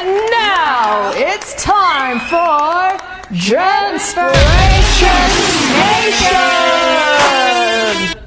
And now it's time for Jennspiration Station!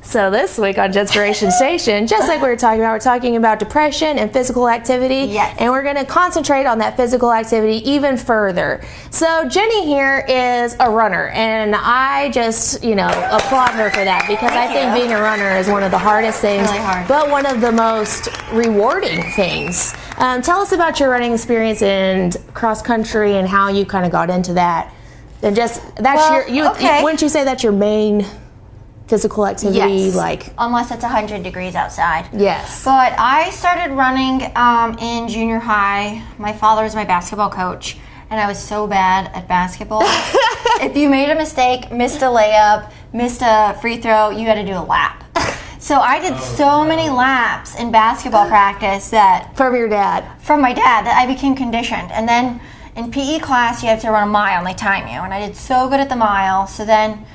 So this week on Jennspiration Station, just like we were talking about depression and physical activity. Yes. And we're going to concentrate on that physical activity even further. So Jenny here is a runner, and I just, applaud her for that, because I think being a runner is one of the hardest things, really hard, but one of the most rewarding things. Tell us about your running experience in cross country and how you kind of got into that. And just, wouldn't you say that's your main physical activity? Yes, unless it's 100 degrees outside. Yes. But I started running in junior high. My father was my basketball coach, and I was so bad at basketball. If you made a mistake, missed a layup, missed a free throw, you had to do a lap. So I did so many laps in basketball practice that... From your dad? From my dad, that I became conditioned. And then in PE class, you have to run a mile, and they time you. And I did so good at the mile. So then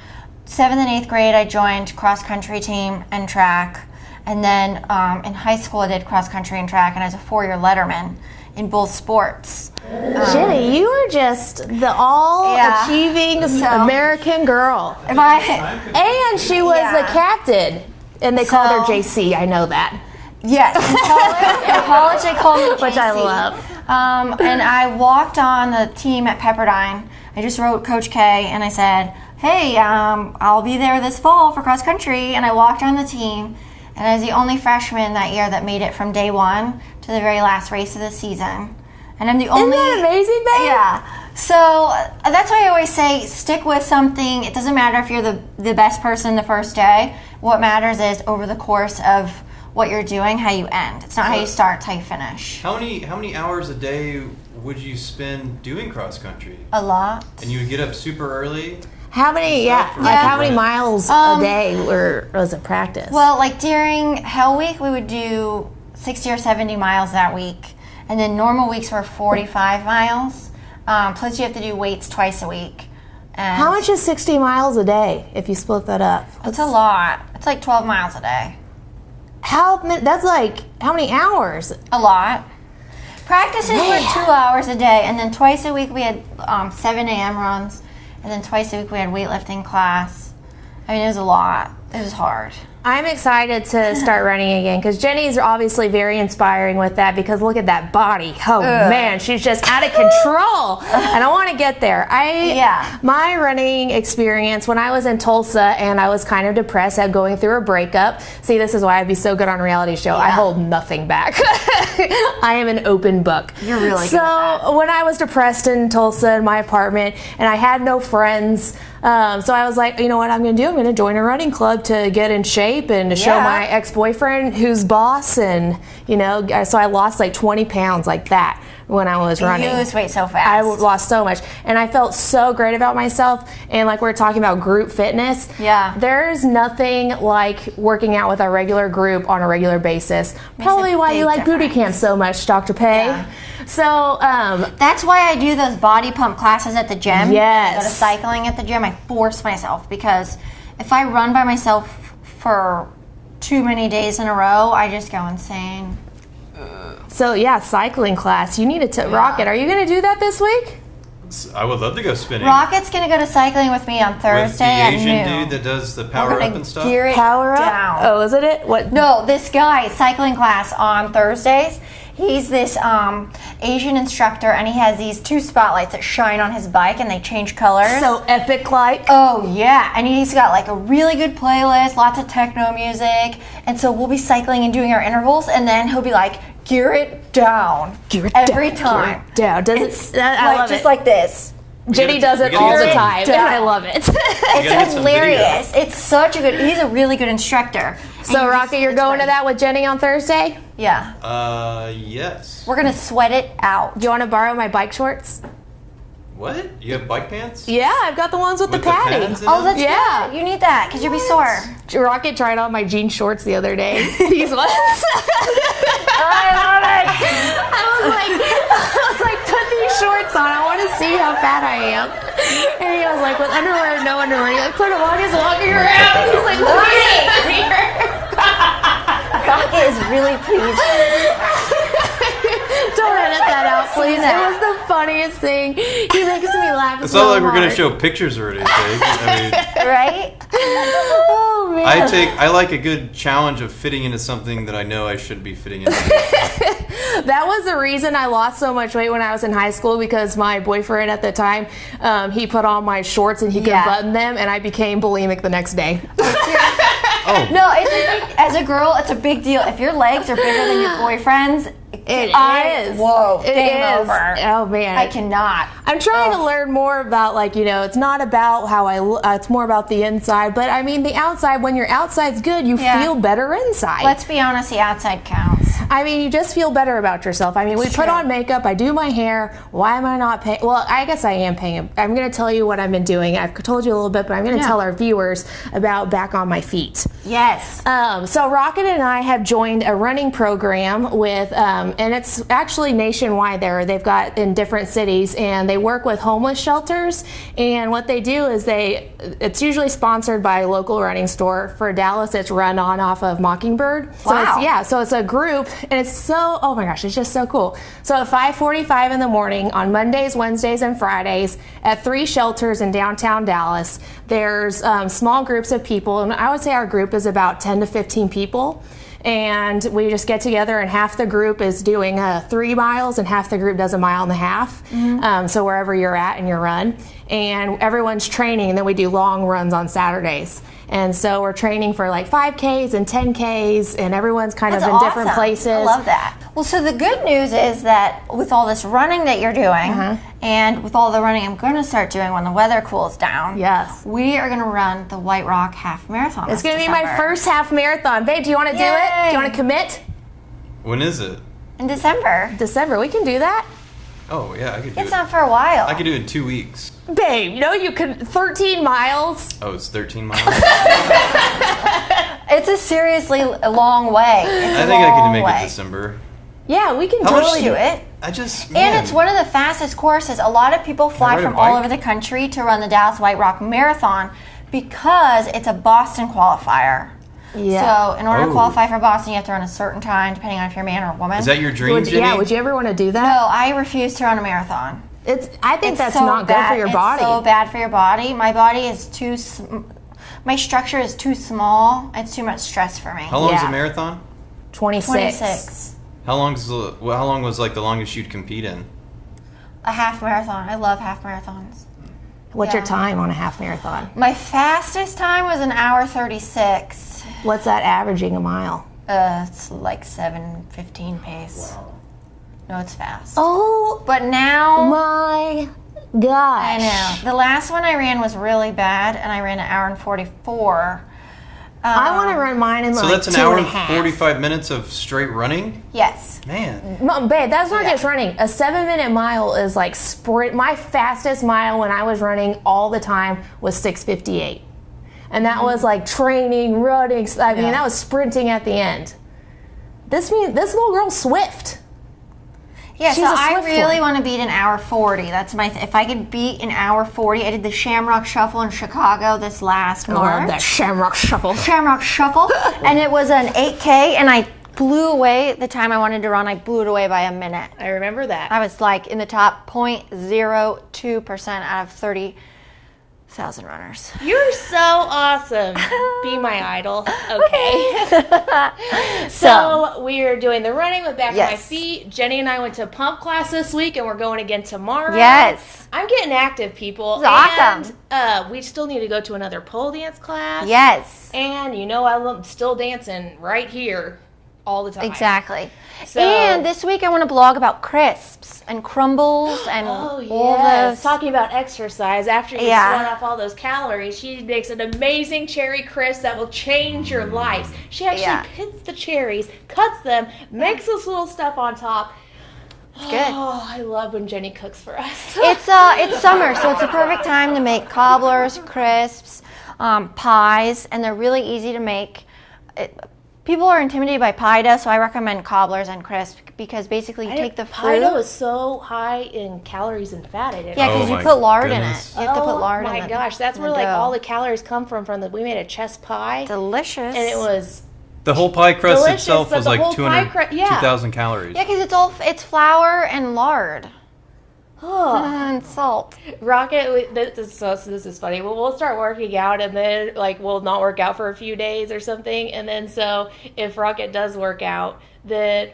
7th and 8th grade, I joined cross-country team and track. And then in high school, I did cross-country and track, and I was a 4-year letterman in both sports. Jenny, you are just the all-achieving American girl. And she was the captain. And they called her JC, I know that. Yes, in college they called me JC. Which I love. And I walked on the team at Pepperdine. I just wrote Coach K, and I said, hey, I'll be there this fall for cross country. And I walked on the team, and I was the only freshman that year that made it from day one to the very last race of the season. And I'm the only... Isn't that amazing, babe? Yeah. So that's why I always say stick with something. It doesn't matter if you're the best person the first day. What matters is over the course of what you're doing, how you end. It's not how you start, it's how you finish. How many hours a day would you spend doing cross country? A lot. And you would get up super early? How many how many miles a day was it practice? Well, during Hell Week, we would do 60 or 70 miles that week. And then normal weeks were 45 miles. Plus you have to do weights twice a week. And how much is 60 miles a day if you split that up? It's a lot. It's 12 miles a day. That's how many hours? A lot. Practices were 2 hours a day, and then twice a week we had 7 a.m. runs, and then twice a week we had weightlifting class. I mean, it was a lot. It was hard. I'm excited to start running again, because Jenny's obviously very inspiring with that, because look at that body. Oh, man, she's just out of control. And I want to get there. My running experience, when I was in Tulsa and I was kind of depressed at going through a breakup. See, this is why I'd be so good on a reality show. I hold nothing back. I am an open book. You're really good at that. So when I was depressed in Tulsa in my apartment and I had no friends, so I was like, you know what I'm going to do? I'm going to join a running club to get in shape and to show my ex-boyfriend who's boss. And, so I lost 20 pounds like that when I was running. You lose weight so fast. I lost so much. And I felt so great about myself. And like we're talking about group fitness. Yeah. There's nothing like working out with a regular group on a regular basis. Probably why you like booty camp so much, Dr. Pei. Yeah. So that's why I do those body pump classes at the gym. Yes. I go to cycling at the gym. I force myself, because if I run by myself for too many days in a row, I just go insane. So cycling class. You need to Rockett. Are you going to do that this week? I would love to go spinning. Rocket's going to go to cycling with me on Thursday at noon. With the Asian dude that does the power up and stuff? Gear it power up? down. Oh, isn't it? What? No, this guy, cycling class on Thursdays. He's this Asian instructor, and he has these 2 spotlights that shine on his bike, and they change colors. So epic-like? Oh, yeah. And he's got a really good playlist, lots of techno music. And so we'll be cycling and doing our intervals, and then he'll be like, gear it down. Gear it every down. time. Gear it down. I love just it. like this. Jenny does it all the time, and I love it. It's hilarious. It's such a good, he's a really good instructor. So, Rockett, you're going to that with Jenny on Thursday? Yeah. Yes. We're going to sweat it out. Do you want to borrow my bike shorts? What? You have bike pants? Yeah, I've got the ones with the padding. Oh, that's good. You need that, because you'll be sore. Rockett tried on my jean shorts the other day. These ones. I love it. I was like, put these shorts on. I want to see how fat I am. And he was like, with underwear or no underwear? He's like, put them on. He's walking around. He's like, look at me. Rockett is really pleased. Don't edit that out. please. It was the funniest thing. He makes me laugh. It's not like we're gonna show pictures or anything. I mean, right? Oh man. I like a good challenge of fitting into something that I know I should be fitting into. That was the reason I lost so much weight when I was in high school, because my boyfriend at the time, he put on my shorts and he could button them, and I became bulimic the next day. Oh. No, as a girl, it's a big deal. If your legs are bigger than your boyfriend's, it is. Whoa, it game is. over. Oh man, I cannot. I'm trying to learn more about, like, it's not about how I look, it's more about the inside. But I mean, the outside, when your outside's good, you feel better inside. Let's be honest, the outside counts. I mean, you just feel better about yourself. I mean, we put on makeup, I do my hair. Why am I not paying? Well, I guess I am paying. I'm going to tell you what I've been doing. I've told you a little bit, but I'm going to tell our viewers about Back on My Feet. Yes. So Rockett and I have joined a running program with, and it's actually nationwide there. They've got in different cities, and they work with homeless shelters. And what they do is it's usually sponsored by a local running store. For Dallas, it's run on off of Mockingbird. Wow. So it's a group, and it's so, oh my gosh, it's just so cool. So at 5:45 in the morning on Mondays, Wednesdays, and Fridays at 3 shelters in downtown Dallas, there's small groups of people, and I would say our group is about 10 to 15 people. And we just get together, and half the group is doing 3 miles and half the group does 1.5 miles. So wherever you're at in your run, and everyone's training, and then we do long runs on Saturdays. And so we're training for like 5Ks and 10Ks, and everyone's kind of in different places. I love that. Well, so the good news is that with all this running that you're doing, and with all the running I'm going to start doing when the weather cools down, we are going to run the White Rock Half Marathon. It's going to be my first half marathon. Babe, do you want to do it? Do you want to commit? When is it? In December. December. We can do that. Oh, yeah, I could do it. It's not for a while. I could do it in 2 weeks. Babe, no, you could. 13 miles. Oh, it's 13 miles? It's a seriously long way. I think I can make it December. Yeah, we can totally do it. And it's one of the fastest courses. A lot of people fly from all over the country to run the Dallas White Rock Marathon because it's a Boston qualifier. Yeah. So in order to qualify for Boston, you have to run a certain time, depending on if you're a man or a woman. Is that your dream, Jenny? Yeah, would you ever want to do that? No, I refuse to run a marathon. I think that's not good for your body. It's so bad for your body. My body is my structure is too small. It's too much stress for me. How long is a marathon? 26. How long was like the longest you'd compete in? A half marathon. I love half marathons. What's your time on a half marathon? My fastest time was 1 hour 36. What's that averaging a mile? It's like 7:15 pace. Wow. No, it's fast. Oh, but now my gosh! I know. The last one I ran was really bad, and I ran 1 hour and 44. I want to run mine in like 2.5. So that's 1 hour and 45 minutes of straight running? Yes. Man. Babe, that's not just running. A 7-minute mile is like sprint. My fastest mile when I was running all the time was 6:58. And that was like training, running. I mean, that was sprinting at the end. This little girl's swift. Yeah, so I really want to beat 1 hour 40. That's my. If I could beat 1 hour 40, I did the Shamrock Shuffle in Chicago this last March. I love that Shamrock Shuffle. Shamrock Shuffle, and it was an 8K, and I blew away the time I wanted to run. I blew it away by a minute. I remember that. I was like in the top 0.02% out of 30,000 runners. You're so awesome. Be my idol. Okay. So we are doing the running with Back on My Feet. Jenny and I went to pump class this week, and we're going again tomorrow. Yes. I'm getting active, people. It's awesome. And we still need to go to another pole dance class. Yes. And I'm still dancing right here all the time. Exactly. So, and this week I want to blog about crisps and crumbles and all those. Talking about exercise, after you sweat off all those calories, she makes an amazing cherry crisp that will change your lives. She actually pits the cherries, cuts them, makes this little stuff on top. It's good. Oh, I love when Jenny cooks for us. It's summer, so it's a perfect time to make cobblers, crisps, pies, and they're really easy to make. People are intimidated by pie dough, so I recommend cobblers and crisps because basically you take the fruit. Pie dough is so high in calories and fat. I didn't know. Yeah, because you put lard in it. You have to put lard in it. Oh my gosh, that's where like all the calories come from. We made a chess pie. Delicious. And it was The whole pie crust delicious, itself was like 2,000 calories. Yeah, because it's flour and lard. And salt. Rockett, this is funny. Well, we'll start working out, and then like we'll not work out for a few days or something, and then so if Rockett does work out, then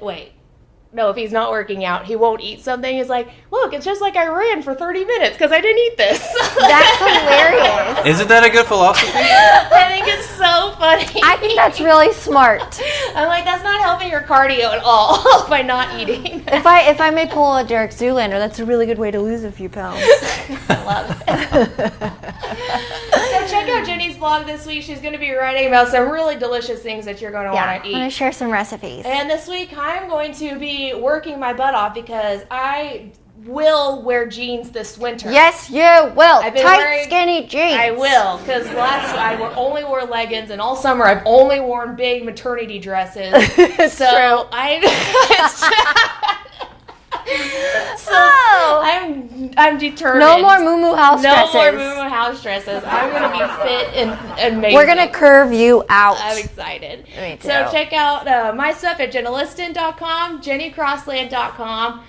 if he's not working out, he won't eat something. He's like, look, it's just like I ran for 30 minutes because I didn't eat this. That's hilarious. Isn't that a good philosophy? I think it's so funny. I think that's really smart. I'm like, that's not helping your cardio at all by not eating. If I may pull a Derek Zoolander, that's a really good way to lose a few pounds. I love it. So check out Jenny's blog this week. She's going to be writing about some really delicious things that you're going to want to eat. I'm going to share some recipes. And this week I'm going to be working my butt off because I will wear jeans this winter. Yes, you will. Skinny jeans. I will, because I only wore leggings, and all summer I've only worn big maternity dresses. It's true. I'm determined. No more MOOMOO house dresses. No more MOOMOO house dresses. I'm going to be fit and amazing. We're going to curve you out. I'm excited. Me too. So check out my stuff at JennaListon.com, JennyCrossland.com.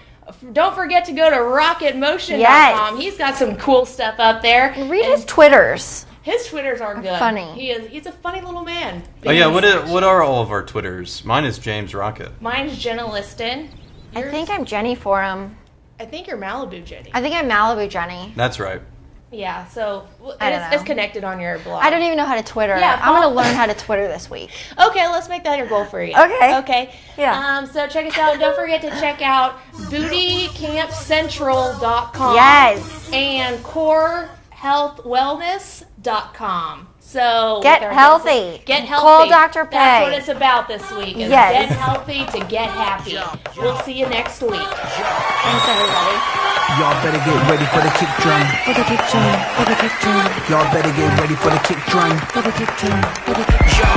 Don't forget to go to RocketMotion.com. Yes. He's got some cool stuff up there. Read his Twitters. His Twitters are good. Funny. He's a funny little man. Oh yeah, what are all of our Twitters? Mine is James Rockett. Mine's Jenna Liston. I think I'm Jenny for him. I think you're Malibu Jenny. I think I'm Malibu Jenny. That's right. Yeah, so it's connected on your blog. I don't even know how to Twitter. Yeah, I'm going to learn how to Twitter this week. Okay, let's make that your goal for you. Okay. Yeah. So check us out. Don't forget to check out bootycampcentral.com. Yes. And corehealthwellness.com. So get healthy. Get healthy. Call Dr. Peg. That's what it's about this week. Is yes. Get healthy to get happy. We'll see you next week. Thanks, everybody. Y'all better get ready for the kick drum. For the kick drum. For the kick drum. Y'all better get ready for the kick drum. For the kick drum. For the kick drum.